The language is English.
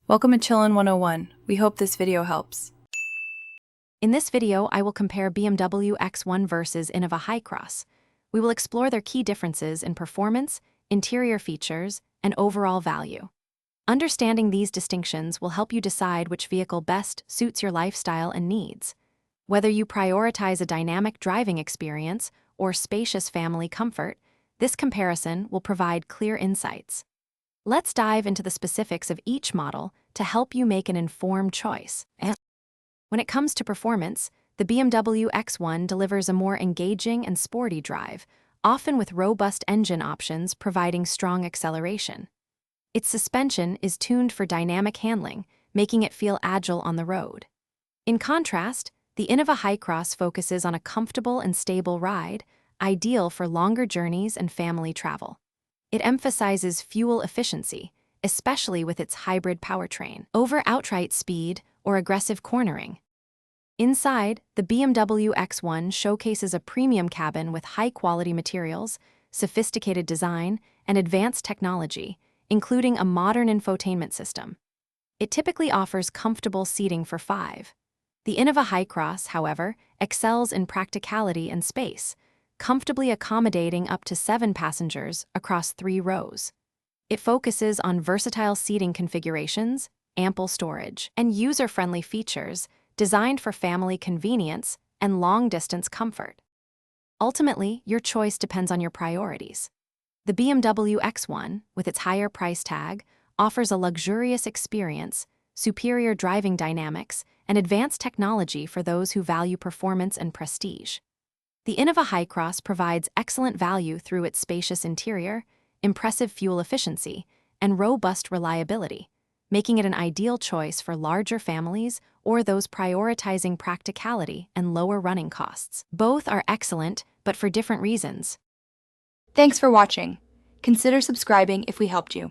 Welcome to Chillin' 101. We hope this video helps. In this video, I will compare BMW X1 versus Innova HyCross. We will explore their key differences in performance, interior features, and overall value. Understanding these distinctions will help you decide which vehicle best suits your lifestyle and needs. Whether you prioritize a dynamic driving experience or spacious family comfort, this comparison will provide clear insights. Let's dive into the specifics of each model to help you make an informed choice. When it comes to performance, the BMW X1 delivers a more engaging and sporty drive, often with robust engine options providing strong acceleration. Its suspension is tuned for dynamic handling, making it feel agile on the road. In contrast, the Innova HyCross focuses on a comfortable and stable ride, ideal for longer journeys and family travel. It emphasizes fuel efficiency, especially with its hybrid powertrain, over outright speed or aggressive cornering. Inside, the BMW X1 showcases a premium cabin with high-quality materials, sophisticated design, and advanced technology, including a modern infotainment system. It typically offers comfortable seating for 5. The Innova HyCross, however, excels in practicality and space, comfortably accommodating up to 7 passengers across 3 rows. It focuses on versatile seating configurations, ample storage, and user-friendly features designed for family convenience and long-distance comfort. Ultimately, your choice depends on your priorities. The BMW X1, with its higher price tag, offers a luxurious experience, superior driving dynamics, and advanced technology for those who value performance and prestige. The Innova HyCross provides excellent value through its spacious interior, impressive fuel efficiency, and robust reliability, making it an ideal choice for larger families or those prioritizing practicality and lower running costs. Both are excellent, but for different reasons. Thanks for watching. Consider subscribing if we helped you.